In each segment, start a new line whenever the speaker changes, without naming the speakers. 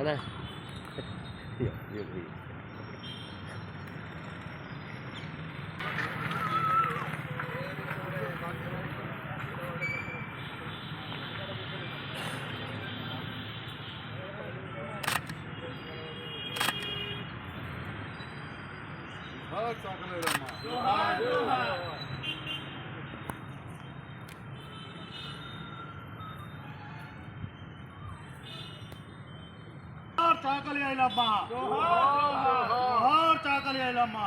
అదే
చాకలి ఐలమ్మ జోహార్ చాకలి ఐలమ్మ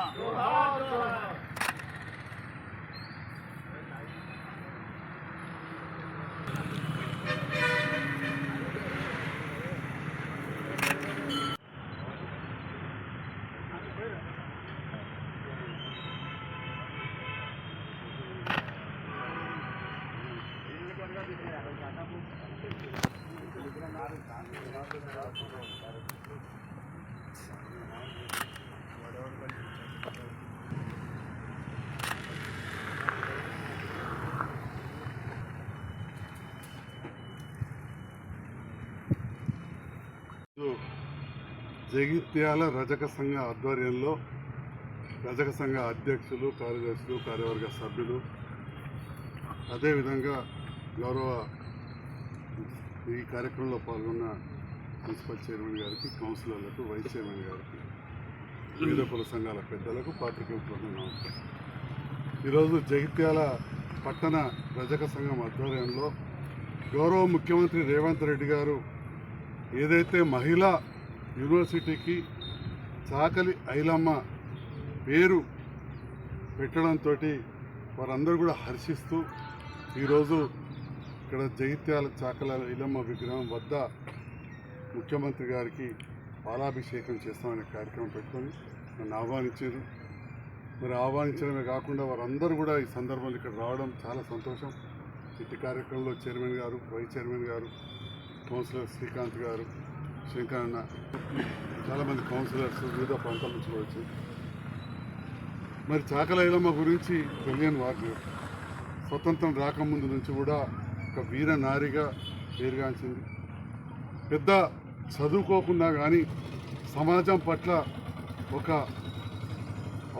జగిత్యాల రజక సంఘ ఆధ్వర్యంలో రజక సంఘ అధ్యక్షులు, కార్యదర్శులు, కార్యవర్గ సభ్యులు, అదేవిధంగా గౌరవ ఈ కార్యక్రమంలో పాల్గొన్న మున్సిపల్ చైర్మన్ గారికి, కౌన్సిలర్లకు, వైస్ చైర్మన్ గారికి, వివిధ కుల సంఘాల పెద్దలకు, పాత్రికేయులకు నమస్కారం. ఈరోజు జగిత్యాల పట్టణ రజక సంఘం ఆధ్వర్యంలో గౌరవ ముఖ్యమంత్రి రేవంత్ రెడ్డి గారు ఏదైతే మహిళా యూనివర్సిటీకి చాకలి ఐలమ్మ పేరు పెట్టడంతో వారందరూ కూడా హర్షిస్తూ ఈరోజు ఇక్కడ జగిత్యాల చాకలి ఐలమ్మ విగ్రహం వద్ద ముఖ్యమంత్రి గారికి పాలాభిషేకం చేస్తామనే కార్యక్రమం పెట్టుకొని నన్ను ఆహ్వానించారు. మరి ఆహ్వానించడమే కాకుండా వారందరూ కూడా ఈ సందర్భంలో ఇక్కడ రావడం చాలా సంతోషం. ఇట్టి కార్యక్రమంలో చైర్మన్ గారు, వైస్ చైర్మన్ గారు, కౌన్సిలర్ శ్రీకాంత్ గారు, శంకర్ అన్న, చాలామంది కౌన్సిలర్స్ వివిధ ప్రాంతాల నుంచి వచ్చి మరి చాకలి ఐలమ్మ గురించి తెలియని వారు స్వతంత్రం రాకముందు నుంచి కూడా ఒక వీర నారిగా పేరుగాంచింది. పెద్ద చదువుకోకుండా కానీ సమాజం పట్ల ఒక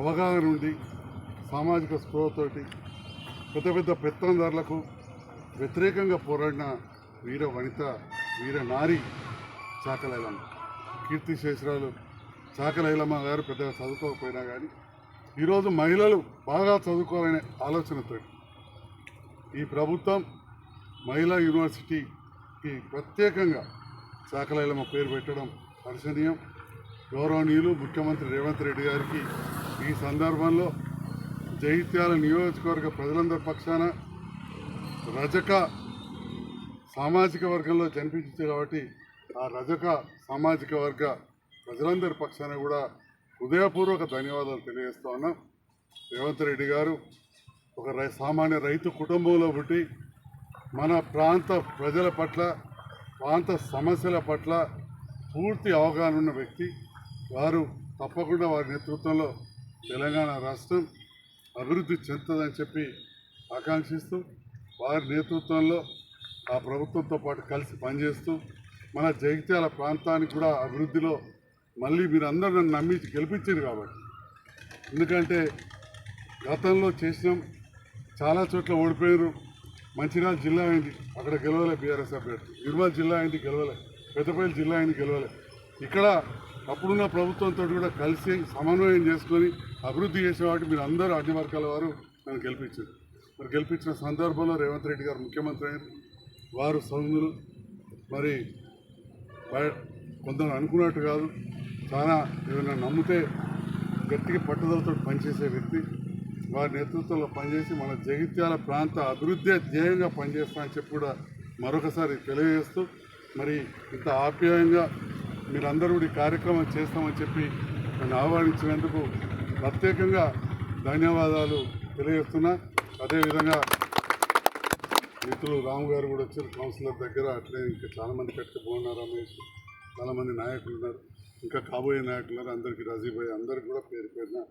అవగాహన ఉండి సామాజిక స్పృహతోటి పెద్ద పెద్ద పెత్తందారులకు వ్యతిరేకంగా పోరాడిన వీర వనిత, వీర నారి చాకలి ఐలమ్మ. కీర్తి శేషరాలు చాకలి ఐలమ్మ గారు పెద్దగా చదువుకోకపోయినా కానీ ఈరోజు మహిళలు బాగా చదువుకోవాలనే ఆలోచనతో ఈ ప్రభుత్వం మహిళా యూనివర్సిటీకి ప్రత్యేకంగా చాకలి ఐలమ్మ పేరు పెట్టడం హర్షణీయం. గౌరవనీయులు ముఖ్యమంత్రి రేవంత్ రెడ్డి గారికి ఈ సందర్భంలో జగిత్యాల నియోజకవర్గ ప్రజలందరి పక్షాన రజక సామాజిక వర్గంలో జన్మించింది కాబట్టి ఆ రజక సామాజిక వర్గ ప్రజలందరి పక్షాన కూడా హృదయపూర్వక ధన్యవాదాలు తెలియజేస్తూ ఉన్నాం. రేవంత్ రెడ్డి గారు ఒక సామాన్య రైతు కుటుంబంలో పుట్టి మన ప్రాంత ప్రజల పట్ల, ప్రాంత సమస్యల పట్ల పూర్తి అవగాహన ఉన్న వ్యక్తి. వారు తప్పకుండా వారి నేతృత్వంలో తెలంగాణ రాష్ట్రం అభివృద్ధి చెందుతుందని చెప్పి ఆకాంక్షిస్తూ వారి నేతృత్వంలో ఆ ప్రభుత్వంతో పాటు కలిసి పనిచేస్తూ మన జగిత్యాల ప్రాంతానికి కూడా అభివృద్ధిలో మళ్ళీ మీరు అందరూ నన్ను నమ్మి గెలిపించారు కాబట్టి. ఎందుకంటే గతంలో చేసినాం, చాలా చోట్ల ఓడిపోయారు. మంచిర్యాల జిల్లా అయింది, అక్కడ గెలవలే బీఆర్ఎస్ అభ్యర్థి. నిర్మల్ జిల్లా అయింది, గెలవలే. పెద్దపల్లి జిల్లా అయింది, గెలవలే. ఇక్కడ అప్పుడున్న ప్రభుత్వంతో కూడా కలిసి సమన్వయం చేసుకొని అభివృద్ధి చేసే వాటి మీరు అందరూ అన్ని వర్గాల వారు నన్ను గెలిపించారు. మరి గెలిపించిన సందర్భంలో రేవంత్ రెడ్డి గారు ముఖ్యమంత్రి అయ్యారు. వారు సౌమ్యులు, మరి కొందరు అనుకున్నట్టు కాదు, చాలా ఏదైనా నమ్మితే గట్టిగా పట్టుదలతో పనిచేసే వ్యక్తి. వారి నేతృత్వంలో పనిచేసి మన జగిత్యాల ప్రాంత అభివృద్ధి ధ్యేయంగా పనిచేస్తామని చెప్పి కూడా మరొకసారి తెలియజేస్తూ, మరి ఇంత ఆప్యాయంగా మీరందరూ కూడా ఈ కార్యక్రమం చేస్తామని చెప్పి నన్ను ఆహ్వానించినందుకు ప్రత్యేకంగా ధన్యవాదాలు తెలియజేస్తున్నా. అదేవిధంగా మిత్రులు రాము గారు కూడా వచ్చారు, కౌన్సిలర్ దగ్గర. అట్లే ఇంకా చాలామంది కట్టి బోనా రమేష్, చాలామంది నాయకులు ఉన్నారు, ఇంకా కాబోయే నాయకులు ఉన్నారు. అందరికీ రజీభాయ్ అందరికీ కూడా పేరు పేరున